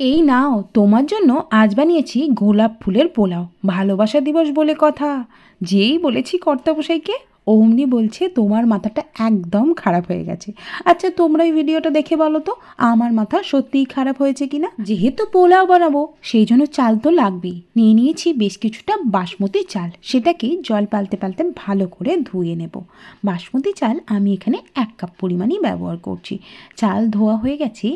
এই নাও তোমার জন্য আজ বানিয়েছি গোলাপ ফুলের পোলাও। ভালোবাসা দিবস বলে কথা। যেই বলেছি কর্তামশাইকে অমনি বলছে তোমার মাথাটা একদম খারাপ হয়ে গেছে। আচ্ছা তোমরা এই ভিডিওটা দেখে বলো তো আমার মাথা সত্যিই খারাপ হয়েছে কিনা। যেহেতু পোলাও বানাবো সেই জন্য চাল তো লাগবেই। নিয়ে নিয়েছি বেশ কিছুটা বাসমতি চাল, সেটাকে জল পালতে পালতে ভালো করে ধুয়ে নেব। বাসমতি চাল আমি এখানে 1 কাপ পরিমাণই ব্যবহার করছি। চাল ধোয়া হয়ে গেছে,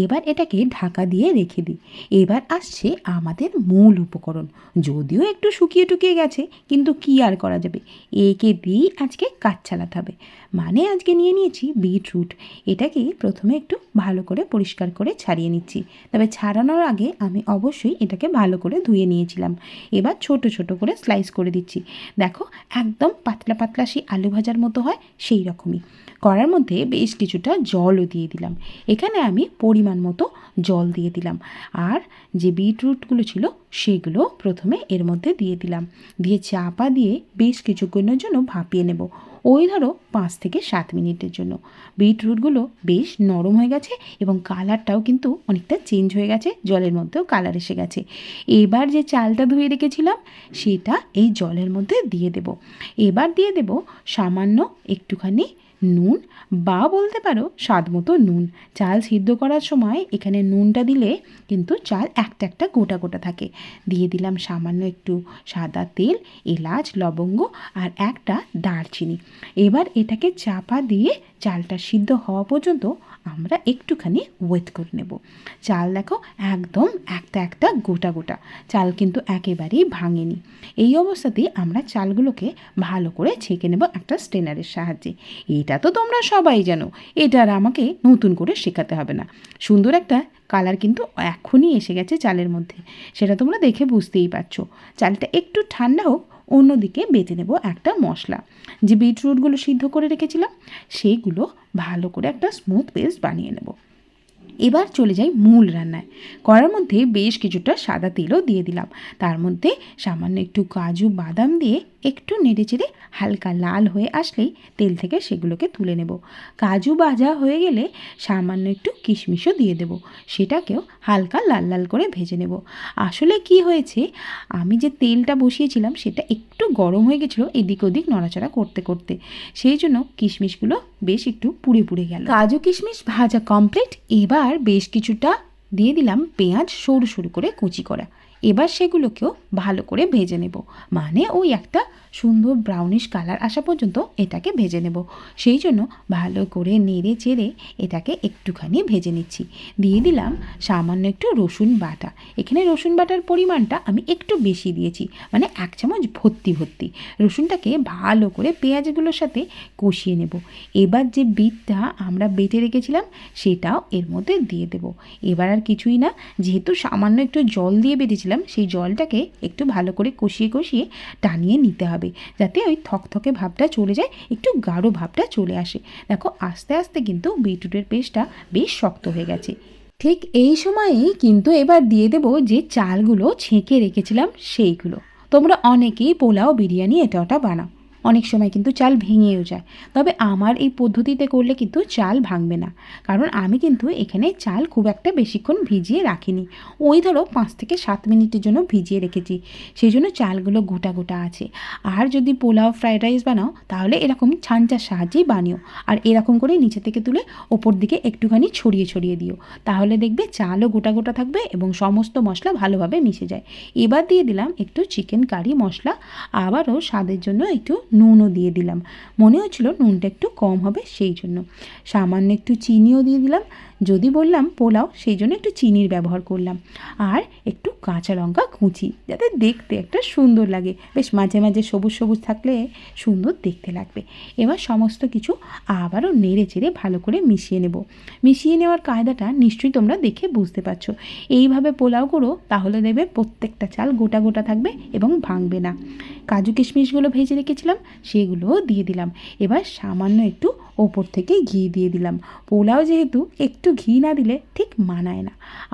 এবার এটাকে ঢাকা দিয়ে রেখে দিই। এবার আসছে আমাদের মূল উপকরণ। যদিও একটু শুকিয়ে টুকিয়ে গেছে, কিন্তু কি আর করা যাবে, একে দিয়েই আজকে কাজ চালাতে হবে। মানে আজকে নিয়ে নিয়েছি বিটরুট। এটাকে প্রথমে একটু ভালো করে পরিষ্কার করে ছাড়িয়ে নিচ্ছি। তবে ছাড়ানোর আগে আমি অবশ্যই এটাকে ভালো করে ধুয়ে নিয়েছিলাম। এবার ছোট ছোট করে স্লাইস করে দিচ্ছি। দেখো একদম পাতলা পাতলা সেই আলু ভাজার মতো হয় সেই রকমই। কড়ার মধ্যে বেশ কিছুটা জলও দিয়ে দিলাম। এখানে আমি পরিমাণ মতো জল দিয়ে দিলাম। আর যে বিটরুটগুলো ছিল সেগুলো প্রথমে এর মধ্যে দিয়ে দিলাম। দিয়ে চাপা দিয়ে বেশ কিছুক্ষণের জন্য ভাপিয়ে নেব। ওই ধরো 5 থেকে 7 মিনিটের জন্য। বিটরুটগুলো বেশ নরম হয়ে গেছে এবং কালারটাও কিন্তু অনেকটা চেঞ্জ হয়ে গেছে, জলের মধ্যেও কালার এসে গেছে। এবার যে চালটা ধুয়ে রেখেছিলাম সেটা এই জলের মধ্যে দিয়ে দেব। এবার দিয়ে দেব সামান্য একটুখানি নুন, বা বলতে পারো স্বাদ মতো নুন। চাল সিদ্ধ করার সময় এখানে নুনটা দিলে কিন্তু চাল একটা একটা গোটা গোটা থাকে। দিয়ে দিলাম সামান্য একটু সাদা তেল, এলাচ, লবঙ্গ আর একটা দারচিনি। এবার এটাকে চাপা দিয়ে চালটা সিদ্ধ হওয়া পর্যন্ত আমরা একটুখানি ওয়েট করে নেব। চাল দেখো একদম একটা একটা গোটা গোটা, চাল কিন্তু একেবারেই ভাঙেনি। এই অবস্থাতেই আমরা চালগুলোকে ভালো করে ছেঁকে নেব একটা স্ট্রেনারের সাহায্যে। এটা তো তোমরা সবাই জানো, এটা আর আমাকে নতুন করে শেখাতে হবে না। সুন্দর একটা কালার কিন্তু এখনই এসে গেছে চালের মধ্যে, সেটা তোমরা দেখে বুঝতেই পারছো। চালটা একটু ঠান্ডা হোক, অন্যদিকে বেটে নেব একটা মশলা। যে বিটরুটগুলো সিদ্ধ করে রেখেছিলাম সেইগুলো ভালো করে একটা স্মুথ পেস্ট বানিয়ে নেব। এবার চলে যাই মূল রান্নায়। কড়ার মধ্যে বেশ কিছুটা সাদা তেলও দিয়ে দিলাম। তার মধ্যে সামান্য একটু কাজু বাদাম দিয়ে একটু নেড়েচেড়ে হালকা লাল হয়ে আসলেই তেল থেকে সেগুলোকে তুলে নেব। কাজু ভাজা হয়ে গেলে সামান্য একটু কিশমিশও দিয়ে দেব। সেটাকেও হালকা লাল লাল করে ভেজে নেব। আসলে কি হয়েছে, আমি যে তেলটা বসিয়েছিলাম সেটা একটু গরম হয়ে গেছিলো এদিক ওদিক নড়াচড়া করতে করতে, সেই জন্য কিশমিশগুলো বেশ একটু পুড়ে পুড়ে গেল। কাজু কিশমিশ ভাজা কমপ্লিট। এবার বেশ কিছুটা দিয়ে দিলাম পেঁয়াজ সরু সরু করে কুচি করা। এবার সেগুলোকেও ভালো করে ভেজে নেব। মানে ওই একটা সুন্দর ব্রাউনিশ কালার আসা পর্যন্ত এটাকে ভেজে নেব। সেই জন্য ভালো করে নেড়ে চেড়ে এটাকে একটুখানি ভেজে নিচ্ছি। দিয়ে দিলাম সামান্য একটু রসুন বাটা। এখানে রসুন বাটার পরিমাণটা আমি একটু বেশি দিয়েছি, মানে 1 চামচ ভর্তি ভর্তি। রসুনটাকে ভালো করে পেঁয়াজগুলোর সাথে কষিয়ে নেব। এবার যে বিটটা আমরা বেটে রেখেছিলাম সেটাও এর মধ্যে দিয়ে দেব। এবার আর কিছুই না, যেহেতু সামান্য একটু জল দিয়ে বেটেছিলাম সেই জলটাকে একটু ভালো করে কষিয়ে কষিয়ে টানিয়ে নিতে হবে, যাতে ওই থকথকে ভাবটা চলে যায়, একটু গাঢ় ভাবটা চলে আসে। দেখো আস্তে আস্তে কিন্তু বিটরুটের পেস্টটা বেশ শক্ত হয়ে গেছে। ঠিক এই সময়েই কিন্তু এবার দিয়ে দেব যে চালগুলো ছেঁকে রেখেছিলাম সেইগুলো। তোমরা অনেকেই পোলাও, বিরিয়ানি এটা ওটা বানাও, অনেক সময় কিন্তু চাল ভেঙেও যায়। তবে আমার এই পদ্ধতিতে করলে কিন্তু চাল ভাঙবে না, কারণ আমি কিন্তু এখানে চাল খুব একটা বেশিক্ষণ ভিজিয়ে রাখিনি। ওই ধরো 5 থেকে 7 মিনিটের জন্য ভিজিয়ে রেখেছি, সেই জন্য চালগুলো গোটা গোটা আছে। আর যদি পোলাও, ফ্রাইড রাইস বানাও তাহলে এরকম ছাঁচার সাহায্যেই বানিও। আর এরকম করে নিচে থেকে তুলে ওপর দিকে একটুখানি ছড়িয়ে ছড়িয়ে দিও, তাহলে দেখবে চালও গোটা গোটা থাকবে এবং সমস্ত মশলা ভালোভাবে মিশে যায়। এবার দিয়ে দিলাম একটু চিকেন কারি মশলা, আবারও স্বাদের জন্য একটু নুনও দিয়ে দিলাম। মনে হচ্ছিল নুনটা একটু কম হবে সেই জন্য। সামান্য একটু চিনিও দিয়ে দিলাম, যদি বললাম পোলাও সেই জন্য একটু চিনির ব্যবহার করলাম। আর একটু কাঁচা লঙ্কা কুচি, যাতে দেখতে একটা সুন্দর লাগে, বেশ মাঝে মাঝে সবুজ সবুজ থাকলে সুন্দর দেখতে লাগবে। এবার সমস্ত কিছু আবারও নেড়ে চেড়ে ভালো করে মিশিয়ে নেব। মিশিয়ে নেওয়ার কায়দাটা নিশ্চয়ই তোমরা দেখে বুঝতে পারছো। এইভাবে পোলাও করো তাহলে দেবে প্রত্যেকটা চাল গোটা গোটা থাকবে এবং ভাঙবে না। কাজু কিশমিশগুলো ভেজে রেখেছিলাম সেগুলোও দিয়ে দিলাম। এবার সামান্য একটু ওপর থেকে ঘি দিয়ে দিলাম। পোলাও যেহেতু একটু ঘি না দিলে ঠিক মানায় না।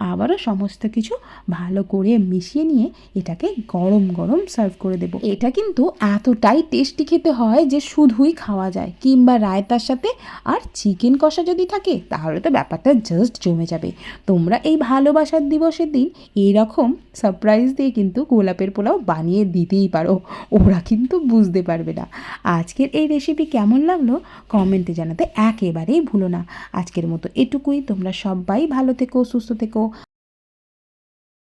আবারও সমস্ত কিছু ভালো করে মিশিয়ে নিয়ে এটাকে গরম গরম সার্ভ করে দেবো। এটা কিন্তু এতটাই টেস্টি খেতে হয় যে শুধুই খাওয়া যায়, কিংবা রায়তার সাথে আর চিকেন কষা যদি থাকে তাহলে তো ব্যাপারটা জাস্ট জমে যাবে। তোমরা এই ভালোবাসার দিবসের দিন এরকম সারপ্রাইজ দিয়ে কিন্তু গোলাপের পোলাও বানিয়ে দিতেই পারো, ওরা কিন্তু বুঝতে পারবে না। আজকের এই রেসিপি কেমন লাগলো কমেন্টে জানাতে একেবারেই ভুলো না। আজকের মতো এটুকুই, তোমরা সবাই ভালো থেকো, সুস্থ থেকো।